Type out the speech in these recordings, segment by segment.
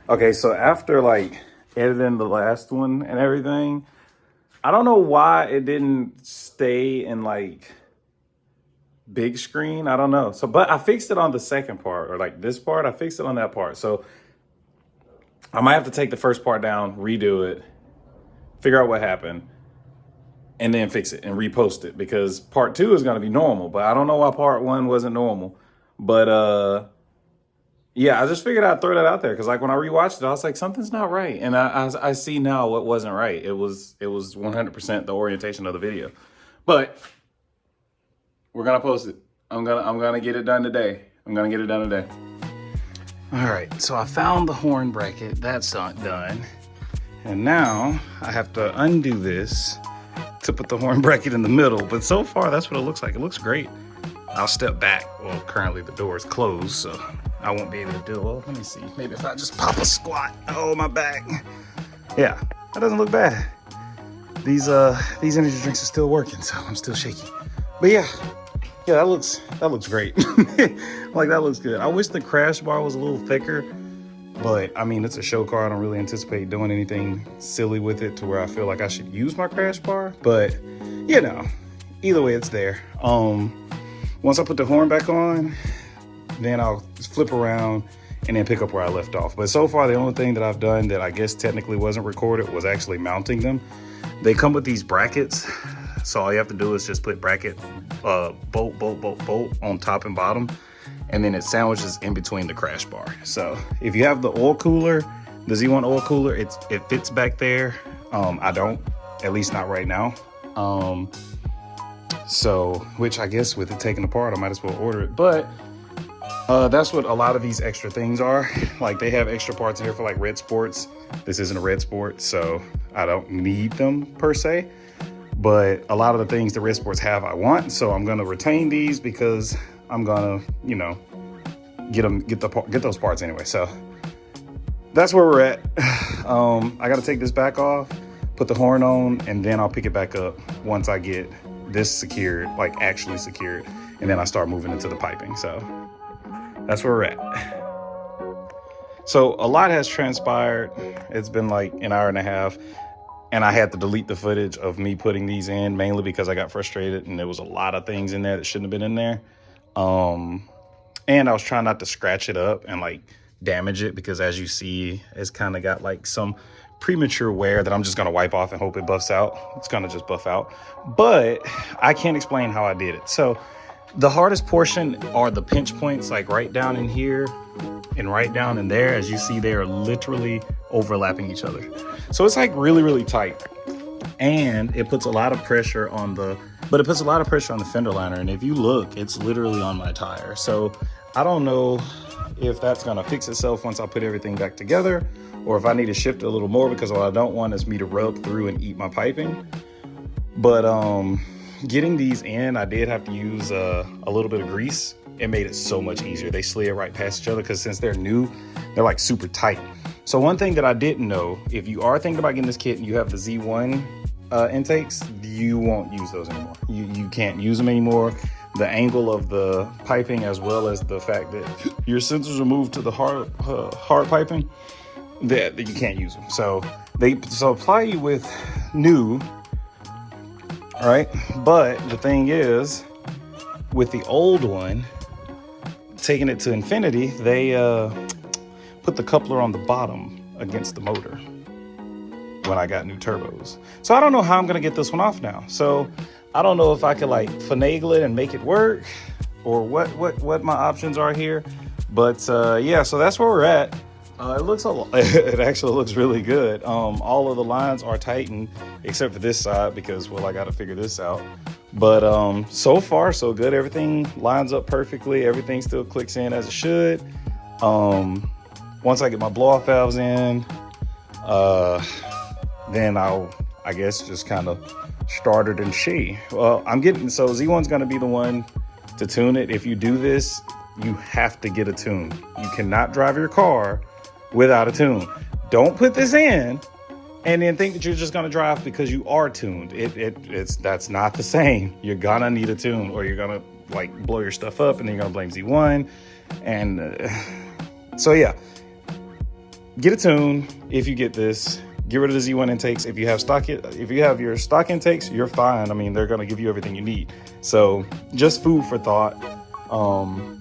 Okay, so after like editing the last one and everything, I don't know why it didn't stay in like big screen. I don't know. So, but I fixed it on the second part, or like this part, I fixed it on that part. So I might have to take the first part down, redo it, figure out what happened, and then fix it and repost it because part two is going to be normal. But I don't know why part one wasn't normal. But yeah, I just figured I'd throw that out there because like when I rewatched it, I was like, something's not right, and I see now what wasn't right. It was 100% the orientation of the video, but we're gonna post it. I'm gonna get it done today. I'm gonna get it done today. All right, so I found the horn bracket. That's not done, and now I have to undo this to put the horn bracket in the middle. But so far, that's what it looks like. It looks great. I'll step back. Well, currently the door is closed, so I won't be able to do it. Well, let me see. Maybe if I just pop a squat. Oh, my back. Yeah, that doesn't look bad. These energy drinks are still working, so I'm still shaky. But yeah, that looks great. Like that looks good. I wish the crash bar was a little thicker, but I mean, it's a show car. I don't really anticipate doing anything silly with it to where I feel like I should use my crash bar, but you know, either way, it's there. Once I put the horn back on, then I'll flip around and then pick up where I left off. But so far, the only thing that I've done that I guess technically wasn't recorded was actually mounting them. They come with these brackets. So all you have to do is just put bracket, bolt on top and bottom. And then it sandwiches in between the crash bar. So if you have the oil cooler, the Z1 oil cooler, it fits back there. I don't, at least not right now. So, which I guess with it taken apart, I might as well order it. But that's what a lot of these extra things are. Like they have extra parts in here for like red sports. This isn't a red sport, so I don't need them per se. But a lot of the things the red sports have, I want. So I'm gonna retain these because I'm gonna, you know, get those parts anyway. So that's where we're at. I gotta take this back off, put the horn on, and then I'll pick it back up once I get this secured, like actually secured, and then I start moving into the piping. So that's where we're at. So a lot has transpired. It's been like an hour and a half, and I had to delete the footage of me putting these in mainly because I got frustrated and there was a lot of things in there that shouldn't have been in there. And I was trying not to scratch it up and like damage it because as you see, it's kind of got like some premature wear that I'm just gonna wipe off and hope it buffs out. It's gonna just buff out, but I can't explain how I did it. So the hardest portion are the pinch points, like right down in here and right down in there. As you see, they are literally overlapping each other. So it's like really, really tight. And it puts a lot of pressure on the fender liner. And if you look, it's literally on my tire. So I don't know if that's gonna fix itself once I put everything back together, or if I need to shift it a little more because what I don't want is me to rub through and eat my piping. But getting these in, I did have to use a little bit of grease. It made it so much easier. They slid right past each other because since they're new, they're like super tight. So one thing that I didn't know, if you are thinking about getting this kit and you have the Z1 intakes, you won't use those anymore. You can't use them anymore. The angle of the piping, as well as the fact that your sensors are moved to the hard piping, that you can't use them. So they supply you with new, right? But the thing is, with the old one, taking it to infinity, they put the coupler on the bottom against the motor when I got new turbos. So I don't know how I'm gonna get this one off now. So I don't know if I could like finagle it and make it work, or what my options are here. But yeah, so that's where we're at. It actually looks really good. All of the lines are tightened except for this side because, well, I got to figure this out. But so far so good. Everything lines up perfectly. Everything still clicks in as it should. Once I get my blow off valves in, then I'll, I guess, just kind of start it and see. Well, so Z1's going to be the one to tune it. If you do this, you have to get a tune. You cannot drive your car without a tune. Don't put this in and then think that you're just gonna drive because you are tuned. That's not the same. You're gonna need a tune, or you're gonna like blow your stuff up, and then you're gonna blame Z1. And so yeah, get a tune if you get this. Get rid of the Z1 intakes. If you have your stock intakes, you're fine. I mean, they're gonna give you everything you need. So just food for thought.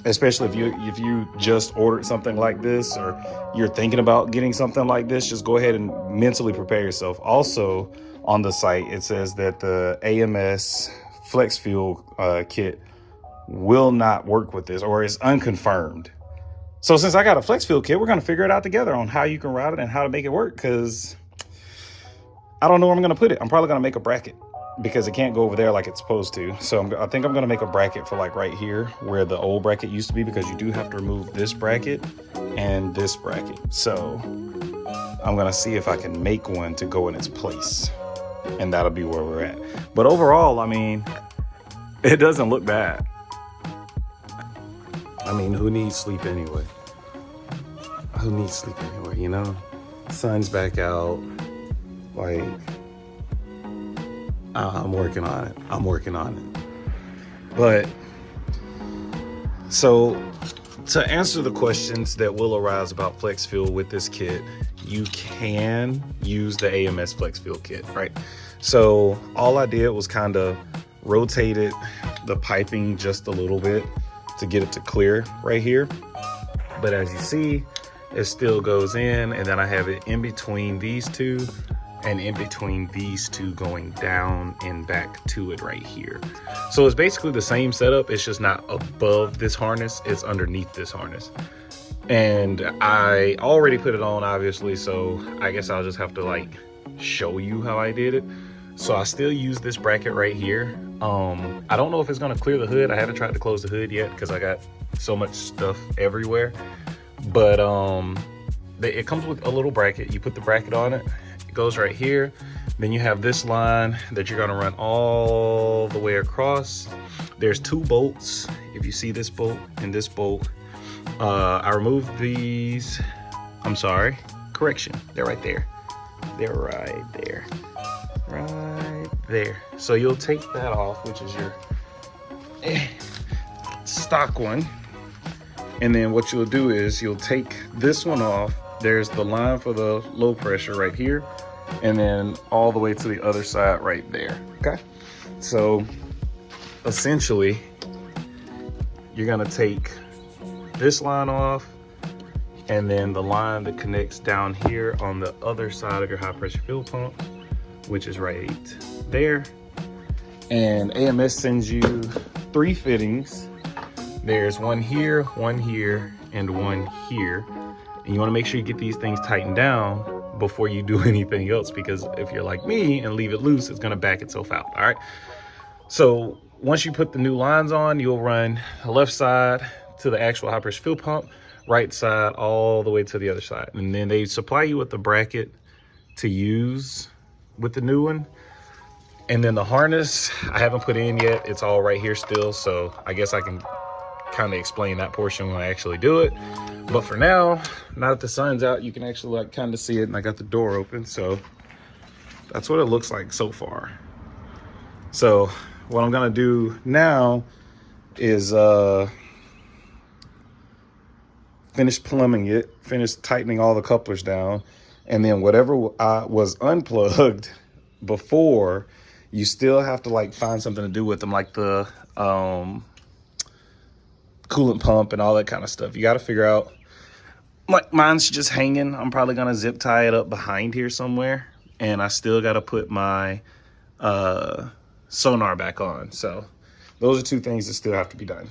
Especially if you just ordered something like this, or you're thinking about getting something like this, just go ahead and mentally prepare yourself. Also on the site, it says that the AMS Flex Fuel kit will not work with this, or is unconfirmed. So since I got a Flex Fuel kit, we're gonna figure it out together on how you can route it and how to make it work, because I don't know where I'm gonna put it. I'm probably gonna make a bracket because it can't go over there like it's supposed to. So I think I'm gonna make a bracket for like right here where the old bracket used to be, because you do have to remove this bracket and this bracket. So I'm gonna see if I can make one to go in its place, and that'll be where we're at. But overall, I mean, it doesn't look bad. I mean, who needs sleep anyway? Who needs sleep anyway, you know? Sun's back out. Like, I'm working on it. But, so, to answer the questions that will arise about Flex Fuel with this kit, you can use the AMS Flex Fuel kit, right? So, all I did was kind of rotated the piping just a little bit to get it to clear right here. But as you see, it still goes in, and then I have it in between these two, and in between these two going down and back to it right here. So it's basically the same setup. It's just not above this harness, it's underneath this harness. And I already put it on, obviously, so I guess I'll just have to like show you how I did it. So I still use this bracket right here. I don't know if it's gonna clear the hood. I haven't tried to close the hood yet because I got so much stuff everywhere. But it comes with a little bracket. You put the bracket on it, it goes right here. Then you have this line that you're gonna run all the way across. There's two bolts. If you see this bolt and this bolt, I removed these. I'm sorry, correction, they're right there. They're right there. Right there. So you'll take that off, which is your stock one. And then what you'll do is you'll take this one off. There's the line for the low pressure right here, and then all the way to the other side right there. Okay. So essentially, you're gonna take this line off, and then the line that connects down here on the other side of your high pressure fuel pump, which is right there. And AMS sends you 3 fittings. There's one here, and one here. And you wanna make sure you get these things tightened down before you do anything else, because if you're like me and leave it loose, it's gonna back itself out, all right? So once you put the new lines on, you'll run the left side to the actual high pressure fuel pump, right side all the way to the other side. And then they supply you with the bracket to use with the new one. And then the harness, I haven't put in yet. It's all right here still. So I guess I can kind of explain that portion when I actually do it. But for now, now that the sun's out, you can actually like kind of see it, and I got the door open. So that's what it looks like so far. So what I'm gonna do now is finish plumbing it, finish tightening all the couplers down, and then whatever was unplugged before, you still have to like find something to do with them, like the coolant pump and all that kind of stuff. You got to figure out, like mine's just hanging. I'm probably gonna zip tie it up behind here somewhere, and I still got to put my sonar back on. So those are 2 things that still have to be done.